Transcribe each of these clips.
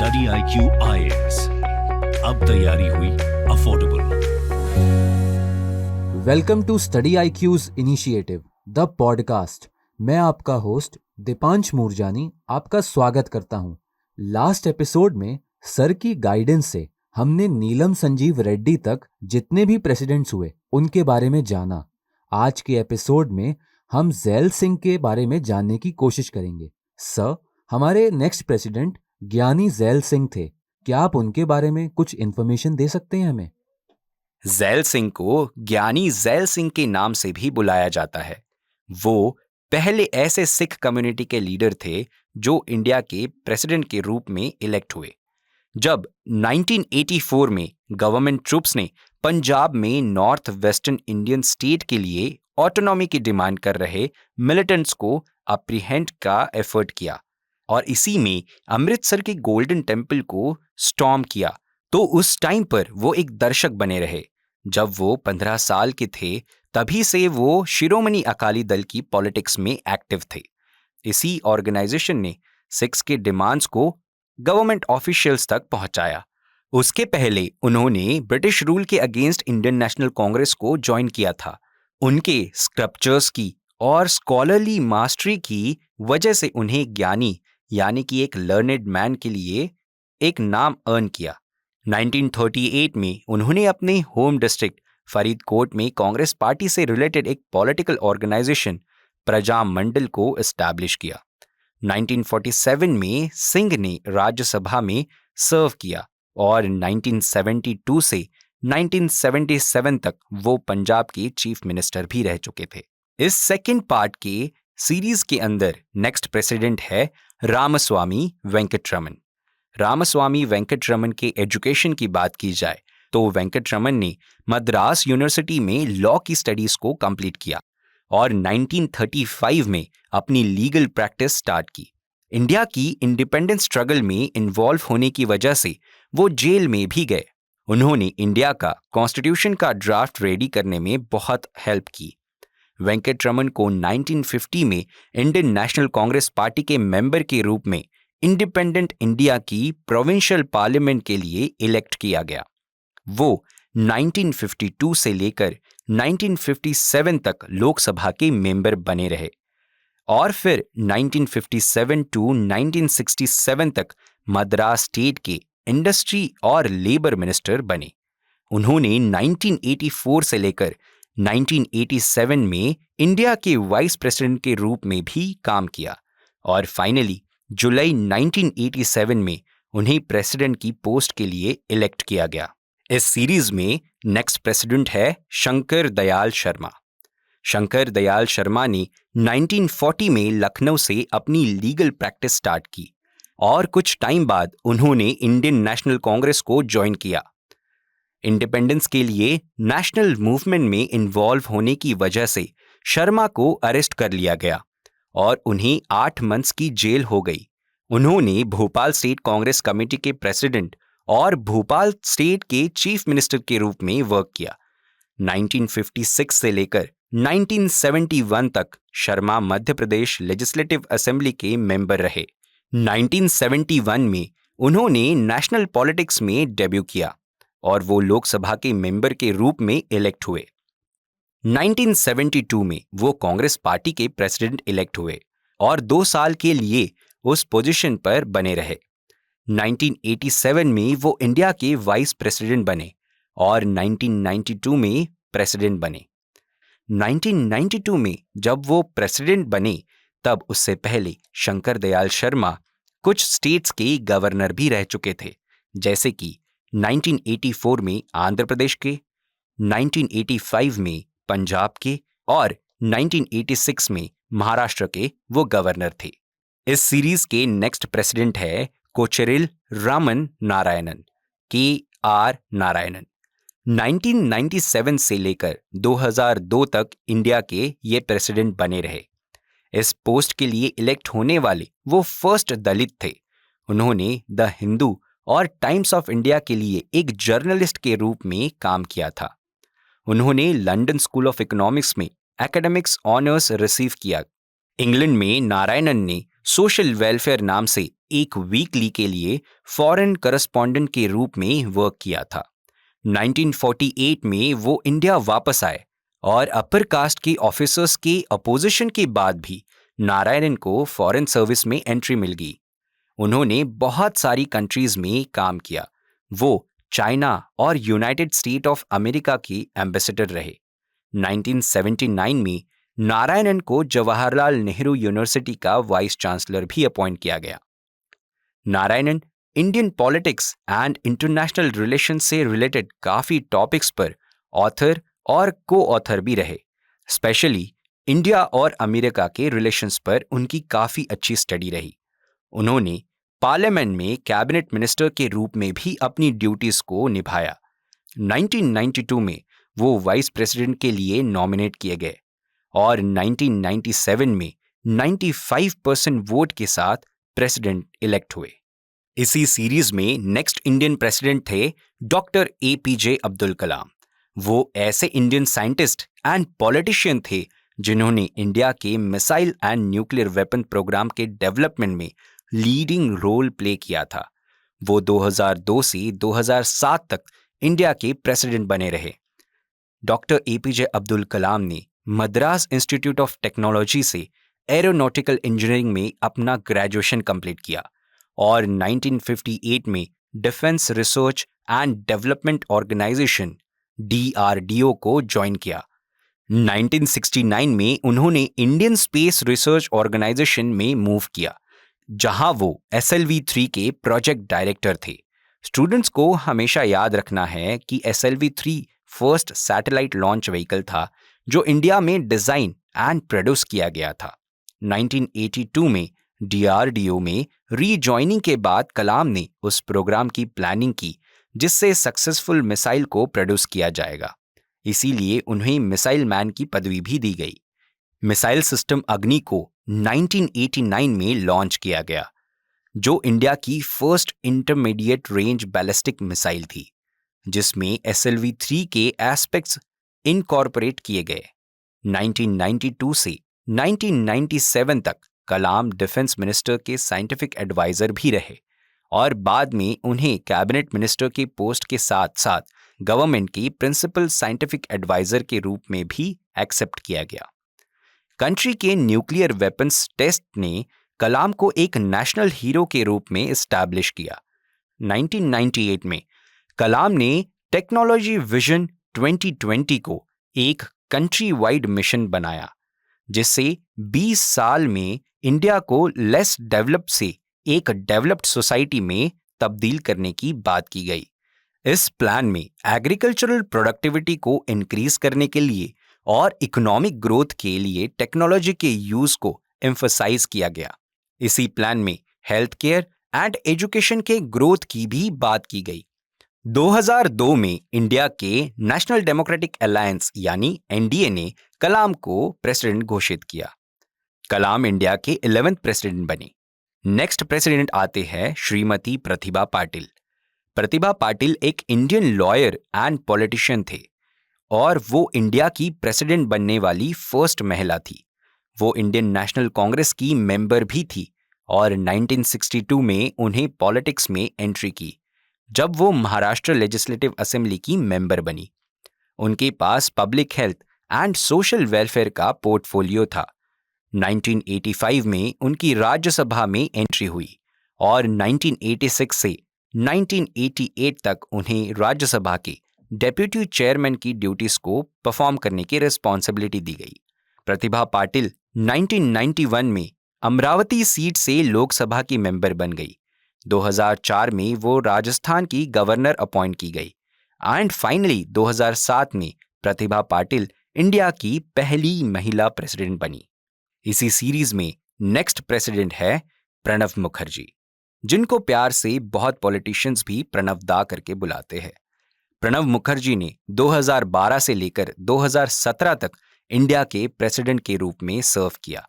Study IQ IAS, अब तैयारी हुई affordable. Welcome to study IQ's initiative the podcast. मैं आपका होस्ट दीपांश मूरजानी आपका स्वागत करता हूं। लास्ट एपिसोड में सर की गाइडेंस से हमने नीलम संजीव रेड्डी तक जितने भी प्रेसिडेंट्स हुए उनके बारे में जाना। आज के एपिसोड में हम ज़ैल सिंह के बारे में जानने की कोशिश करेंगे। सर, हमारे नेक्स्ट प्रेसिडेंट ज्ञानी ज़ैल सिंह थे। क्या आप उनके बारे में कुछ इन्फॉर्मेशन दे सकते हैं हमें? ज़ैल सिंह को ज्ञानी ज़ैल सिंह के नाम से भी बुलाया जाता है। वो पहले ऐसे सिख कम्युनिटी के लीडर थे जो इंडिया के प्रेसिडेंट के रूप में इलेक्ट हुए। जब 1984 में गवर्नमेंट ट्रूप्स ने पंजाब में नॉर्थ वेस्टर्न इंडियन स्टेट के लिए ऑटोनॉमी की डिमांड कर रहे मिलिटेंट्स को अप्रीहेंड का एफर्ट किया और इसी में अमृतसर के गोल्डन टेम्पल को स्टॉर्म किया, तो उस टाइम पर वो एक दर्शक बने रहे। जब वो 15 साल के थे तभी से वो शिरोमणि अकाली दल की पॉलिटिक्स में एक्टिव थे। इसी ऑर्गेनाइजेशन ने सिख्स के डिमांड्स को गवर्नमेंट ऑफिशियल्स तक पहुंचाया। उसके पहले उन्होंने ब्रिटिश रूल के अगेंस्ट इंडियन नेशनल कांग्रेस को ज्वाइन किया था। उनके स्क्रिप्चर्स की और स्कॉलरली मास्टरी की वजह से उन्हें ज्ञानी यानी कि एक लर्नेड मैन के लिए एक नाम अर्न किया। 1938 में उन्होंने अपने होम डिस्ट्रिक्ट फरीदकोट में कांग्रेस पार्टी से रिलेटेड एक पॉलिटिकल ऑर्गेनाइजेशन प्रजा मंडल को एस्टैब्लिश किया। 1947 में सिंह ने राज्यसभा में सर्व किया और 1972 से 1977 तक वो पंजाब के चीफ मिनिस्टर भी रह चुके थे। इस सेकेंड पार्ट के सीरीज के अंदर नेक्स्ट प्रेसिडेंट है रामास्वामी वेंकटरमन। रामास्वामी वेंकटरमन के एजुकेशन की बात की जाए तो वेंकटरमन ने मद्रास यूनिवर्सिटी में लॉ की स्टडीज को कंप्लीट किया और 1935 में अपनी लीगल प्रैक्टिस स्टार्ट की। इंडिया की इंडिपेंडेंस स्ट्रगल में इन्वॉल्व होने की वजह से वो जेल में भी गए। उन्होंने इंडिया का कॉन्स्टिट्यूशन का ड्राफ्ट रेडी करने में बहुत हेल्प की। वेंकटरमन को 1950 में इंडियन नेशनल कांग्रेस पार्टी के मेंबर के रूप में इंडिपेंडेंट इंडिया की प्रोविंशियल पार्लियामेंट के लिए इलेक्ट किया गया। वो 1952 से लेकर 1957 तक लोकसभा के मेंबर बने रहे और फिर 1957 टू 1967 तक मद्रास स्टेट के इंडस्ट्री और लेबर मिनिस्टर बने। उन्होंने 1984 से लेकर 1987 में इंडिया के वाइस प्रेसिडेंट के रूप में भी काम किया और फाइनली जुलाई 1987 में उन्हें प्रेसिडेंट की पोस्ट के लिए इलेक्ट किया गया। इस सीरीज में नेक्स्ट प्रेसिडेंट है शंकर दयाल शर्मा। शंकर दयाल शर्मा ने 1940 में लखनऊ से अपनी लीगल प्रैक्टिस स्टार्ट की और कुछ टाइम बाद उन्होंने इंडियन नेशनल कांग्रेस को ज्वाइन किया। इंडिपेंडेंस के लिए नेशनल मूवमेंट में इन्वॉल्व होने की वजह से शर्मा को अरेस्ट कर लिया गया और उन्हें 8 मंथ्स की जेल हो गई। उन्होंने भोपाल स्टेट कांग्रेस कमेटी के प्रेसिडेंट और भोपाल स्टेट के चीफ मिनिस्टर के रूप में वर्क किया। 1956 से लेकर 1971 तक शर्मा मध्य प्रदेश लेजिस्लेटिव असेंबली के मेंबर रहे। 1971 में उन्होंने नेशनल पॉलिटिक्स में डेब्यू किया और वो लोकसभा के मेंबर के रूप में इलेक्ट हुए। 1972 में वो कांग्रेस पार्टी के प्रेसिडेंट इलेक्ट हुए और 2 साल के लिए उस पोजीशन पर बने रहे। 1987 में वो इंडिया के वाइस प्रेसिडेंट बने और 1992 में प्रेसिडेंट बने। 1992 में जब वो प्रेसिडेंट बने तब उससे पहले शंकर दयाल शर्मा कुछ स्टेट्स के गवर्नर भी रह चुके थे, जैसे कि 1984 में आंध्र प्रदेश के, 1985 में पंजाब के और 1986 में महाराष्ट्र के वो गवर्नर थे। इस सीरीज के नेक्स्ट प्रेसिडेंट है कोचेरिल रामन नारायणन, KR नारायणन। 1997 से लेकर 2002 तक इंडिया के ये प्रेसिडेंट बने रहे। इस पोस्ट के लिए इलेक्ट होने वाले वो फर्स्ट दलित थे। उन्होंने द हिंदू और टाइम्स ऑफ इंडिया के लिए एक जर्नलिस्ट के रूप में काम किया था। उन्होंने लंदन स्कूल ऑफ इकोनॉमिक्स में एकेडमिक्स ऑनर्स रिसीव किया। इंग्लैंड में नारायणन ने सोशल वेलफेयर नाम से एक वीकली के लिए फॉरेन करस्पॉन्डेंट के रूप में वर्क किया था। 1948 में वो इंडिया वापस आए और अपर कास्ट के ऑफिसर्स के अपोजिशन के बाद भी नारायणन को फॉरेन सर्विस में एंट्री मिल गई। उन्होंने बहुत सारी कंट्रीज में काम किया। वो चाइना और यूनाइटेड स्टेट ऑफ अमेरिका के एम्बेसडर रहे। 1979 में नारायणन को जवाहरलाल नेहरू यूनिवर्सिटी का वाइस चांसलर भी अपॉइंट किया गया। Narayanan Indian politics and international relation से रिलेटेड काफी टॉपिक्स पर ऑथर और को ऑथर भी रहे। स्पेशली इंडिया और अमेरिका के रिलेशंस पर उनकी काफी अच्छी स्टडी रही। उन्होंने पार्लियामेंट में कैबिनेट मिनिस्टर के रूप में भी अपनी ड्यूटीज को निभाया। 1992 में वो वाइस प्रेसिडेंट के लिए नॉमिनेट किए गए और 1997 में 95% वोट के साथ प्रेसिडेंट इलेक्ट हुए। इसी सीरीज में नेक्स्ट इंडियन प्रेसिडेंट थे डॉक्टर APJ अब्दुल कलाम। वो ऐसे इंडियन साइंटिस्ट एंड पॉलिटिशियन थे जिन्होंने इंडिया के missile and nuclear weapon programme के डेवलपमेंट में लीडिंग रोल प्ले किया था। वो 2002 से 2007 तक इंडिया के प्रेसिडेंट बने रहे। डॉक्टर APJ अब्दुल कलाम ने मद्रास इंस्टीट्यूट ऑफ टेक्नोलॉजी से एरोनॉटिकल इंजीनियरिंग में अपना ग्रेजुएशन कंप्लीट किया और 1958 में defence research and development organisation DRDO को ज्वाइन किया। 1969 में उन्होंने इंडियन स्पेस रिसर्च ऑर्गेनाइजेशन में मूव किया, जहां वो SLV-3 के प्रोजेक्ट डायरेक्टर थे। स्टूडेंट्स को हमेशा याद रखना है कि SLV-3 first satellite launch vehicle था जो इंडिया में डिजाइन एंड प्रोड्यूस किया गया था। 1982 में DRDO में रीजॉइनिंग के बाद कलाम ने उस प्रोग्राम की प्लानिंग की जिससे सक्सेसफुल मिसाइल को प्रोड्यूस किया जाएगा। इसीलिए उन्हें मिसाइल मैन की पदवी भी दी गई। मिसाइल सिस्टम अग्नि को 1989 में लॉन्च किया गया, जो इंडिया की first intermediate range ballistic missile थी, जिसमें SLV-3 के एस्पेक्ट्स इनकॉर्पोरेट किए गए। 1992 से 1997 तक कलाम डिफेंस मिनिस्टर के साइंटिफिक एडवाइजर भी रहे और बाद में उन्हें कैबिनेट मिनिस्टर के पोस्ट के साथ साथ गवर्नमेंट की प्रिंसिपल साइंटिफिक एडवाइजर के रूप में भी एक्सेप्ट किया गया। कंट्री के न्यूक्लियर वेपन्स टेस्ट ने कलाम को एक नेशनल हीरो के रूप में एस्टैब्लिश किया। 1998 में कलाम ने टेक्नोलॉजी विजन 2020 को एक कंट्री वाइड मिशन बनाया, जिससे 20 साल में इंडिया को लेस डेवलप्ड से एक डेवलप्ड सोसाइटी में तब्दील करने की बात की गई। इस प्लान में एग्रीकल्चरल प्रोडक्टिविटी को इंक्रीज करने के लिए और इकोनॉमिक ग्रोथ के लिए टेक्नोलॉजी के यूज को एम्फसाइज किया गया। इसी प्लान में हेल्थ केयर एंड एजुकेशन के ग्रोथ की भी बात की गई। 2002 में इंडिया के नेशनल डेमोक्रेटिक अलायंस यानी NDA ने कलाम को प्रेसिडेंट घोषित किया। कलाम इंडिया के 11th प्रेसिडेंट बने। नेक्स्ट प्रेसिडेंट आते हैं श्रीमती प्रतिभा पाटिल। प्रतिभा पाटिल एक इंडियन लॉयर एंड पॉलिटिशियन थे और वो इंडिया की प्रेसिडेंट बनने वाली फर्स्ट महिला थी। वो इंडियन नेशनल कांग्रेस की मेंबर भी थी और 1962 में उन्हें पॉलिटिक्स में एंट्री की जब वो महाराष्ट्र लेजिस्लेटिव असेंबली की मेंबर बनी। उनके पास public health and social welfare का पोर्टफोलियो था। 1985 में उनकी राज्यसभा में एंट्री हुई और 1986 से 1988 तक उन्हें राज्यसभा के डेप्यूटी चेयरमैन की ड्यूटीज को परफॉर्म करने की रिस्पॉन्सिबिलिटी दी गई। प्रतिभा पाटिल 1991 में अमरावती सीट से लोकसभा की मेंबर बन गई। 2004 में वो राजस्थान की गवर्नर अपॉइंट की गई एंड फाइनली 2007 में प्रतिभा पाटिल इंडिया की पहली महिला प्रेसिडेंट बनी। इसी सीरीज में नेक्स्ट प्रेसिडेंट है प्रणब मुखर्जी, जिनको प्यार से बहुत पॉलिटिशियंस भी प्रणब दा करके बुलाते हैं। प्रणब मुखर्जी ने 2012 से लेकर 2017 तक इंडिया के प्रेसिडेंट के रूप में सर्व किया।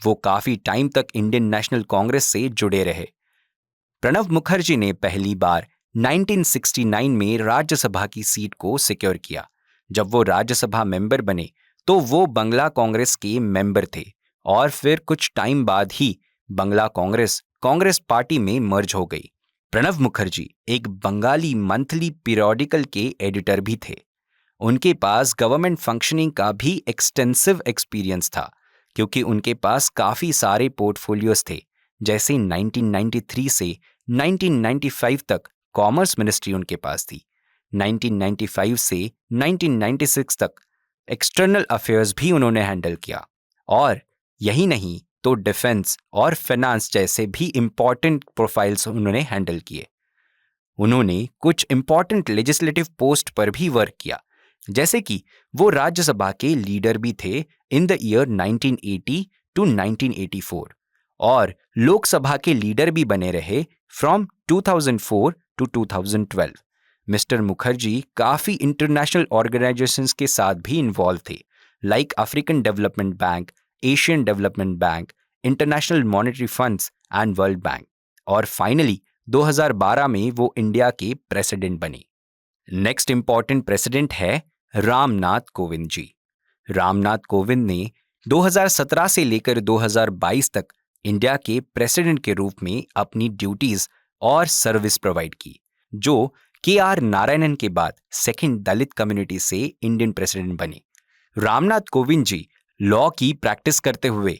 वो काफी टाइम तक इंडियन नेशनल कांग्रेस से जुड़े रहे। प्रणब मुखर्जी ने पहली बार 1969 में राज्यसभा की सीट को सिक्योर किया। जब वो राज्यसभा मेंबर बने तो वो बंगला कांग्रेस के मेंबर थे और फिर कुछ टाइम बाद ही बंगला कांग्रेस कांग्रेस पार्टी में मर्ज हो गई। प्रणब मुखर्जी एक बंगाली मंथली पीरियोडिकल के एडिटर भी थे। उनके पास गवर्नमेंट फंक्शनिंग का भी एक्सटेंसिव एक्सपीरियंस था, क्योंकि उनके पास काफ़ी सारे पोर्टफोलियोज थे। जैसे 1993 से 1995 तक कॉमर्स मिनिस्ट्री उनके पास थी। 1995 से 1996 तक एक्सटर्नल अफेयर्स भी उन्होंने हैंडल किया। और यही नहीं तो डिफेंस और फाइनेंस जैसे भी इंपॉर्टेंट प्रोफाइल्स उन्होंने हैंडल किए। उन्होंने कुछ इंपॉर्टेंट लेजिस्लेटिव पोस्ट पर भी वर्क किया, जैसे कि वो राज्यसभा के लीडर भी थे इन द ईयर 1980 टू 1984 और लोकसभा के लीडर भी बने रहे फ्रॉम 2004 टू 2012। मिस्टर मुखर्जी काफ़ी इंटरनेशनल ऑर्गेनाइजेशंस के साथ भी इन्वॉल्व थे, like African development bank, Asian development bank, international monetary funds and world bank. और फाइनली 2012 में वो इंडिया के प्रेसिडेंट बने। नेक्स्ट इंपॉर्टेंट प्रेसिडेंट है रामनाथ कोविंद जी। रामनाथ कोविंद ने 2017 से लेकर 2022 तक इंडिया के प्रेसिडेंट के रूप में अपनी ड्यूटीज और सर्विस प्रोवाइड की, जो KR नारायणन के बाद सेकंड दलित कम्युनिटी से इंडियन प्रेसिडेंट बने। रामनाथ कोविंद जी लॉ की प्रैक्टिस करते हुए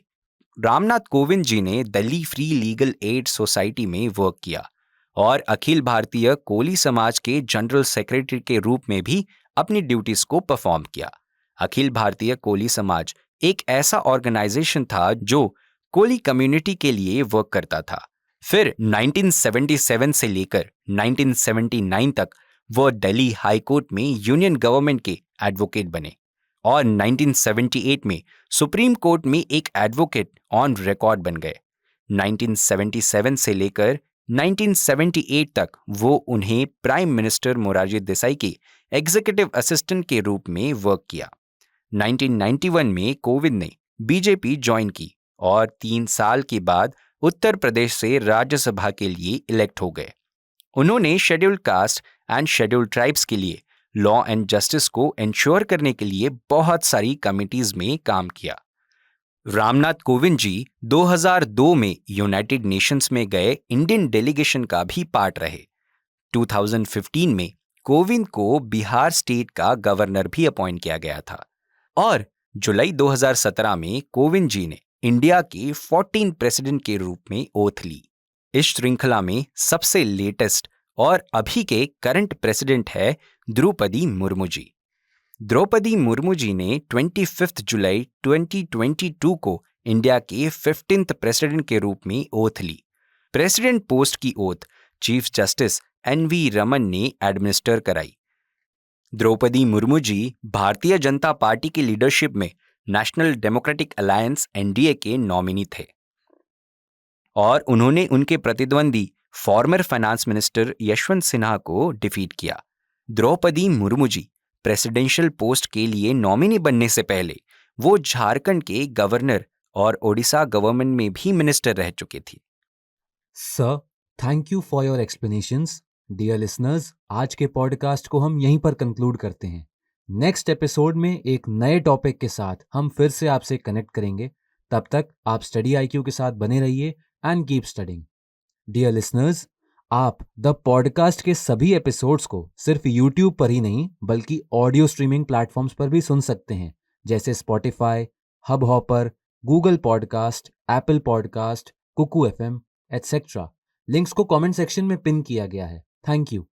रामनाथ कोविंद जी ने Delhi free legal aid society में वर्क किया और अखिल भारतीय कोली समाज के जनरल सेक्रेटरी के रूप में भी अपनी ड्यूटीज को परफॉर्म किया। अखिल भारतीय कोली समाज एक ऐसा ऑर्गेनाइजेशन था जो कोली कम्युनिटी के लिए वर्क करता था। फिर 1977 से लेकर 1979 तक वो दिल्ली हाई कोर्ट में यूनियन गवर्नमेंट के एडवोकेट बने और 1978 में सुप्रीम कोर्ट में एक एडवोकेट ऑन रिकॉर्ड बन गए। 1977 से लेकर 1978 तक वो उन्हें प्राइम मिनिस्टर मोरारजी देसाई के एग्जीक्यूटिव असिस्टेंट के रूप में वर्क किया। 1991 में कोविंद ने बीजेपी ज्वाइन की और 3 साल के बाद उत्तर प्रदेश से राज्यसभा के लिए इलेक्ट हो गए। उन्होंने scheduled caste and scheduled tribes के लिए लॉ एंड जस्टिस को इंश्योर करने के लिए बहुत सारी कमिटीज में काम किया। रामनाथ कोविंद जी 2002 में यूनाइटेड नेशंस में गए इंडियन डेलीगेशन का भी पार्ट रहे। 2015 में कोविंद को बिहार स्टेट का गवर्नर भी अपॉइंट किया गया था और जुलाई 2017 में कोविंद जी ने इंडिया के 14 प्रेसिडेंट के रूप में ओथ ली। इस श्रृंखला में सबसे लेटेस्ट और अभी के करंट प्रेसिडेंट है द्रौपदी मुर्मू जी। द्रौपदी मुर्मू जी ने 25 जुलाई 2022 को इंडिया के 15th प्रेसिडेंट के रूप में ओथ ली। प्रेसिडेंट पोस्ट की oath chief justice NV Raman ने एडमिनिस्टर कराई। द्रौपदी मुर्मू जी भारतीय जनता पार्टी की लीडरशिप में नेशनल डेमोक्रेटिक अलायंस NDA के नॉमिनी थे और उन्होंने उनके प्रतिद्वंदी former finance minister Yashwant Sinha को डिफीट किया। द्रौपदी मुर्मू जी प्रेसिडेंशियल पोस्ट के लिए नॉमिनी बनने से पहले वो झारखंड के गवर्नर और ओडिशा गवर्नमेंट में भी मिनिस्टर रह चुके थी। Sir, thank you for your explanations. Dear listeners, आज के पॉडकास्ट को हम यहीं पर कंक्लूड करते हैं। नेक्स्ट एपिसोड में एक नए टॉपिक के साथ हम फिर से आपसे कनेक्ट करेंगे। तब तक आप स्टडी IQ के साथ बने रहिए and keep studying. Dear listeners, आप द पॉडकास्ट के सभी एपिसोड्स को सिर्फ YouTube पर ही नहीं बल्कि ऑडियो स्ट्रीमिंग प्लेटफॉर्म्स पर भी सुन सकते हैं, जैसे Spotify, Hubhopper, Google podcast, Apple podcast, Kuku FM, etc. Links को कमेंट सेक्शन में पिन किया गया है। Thank you.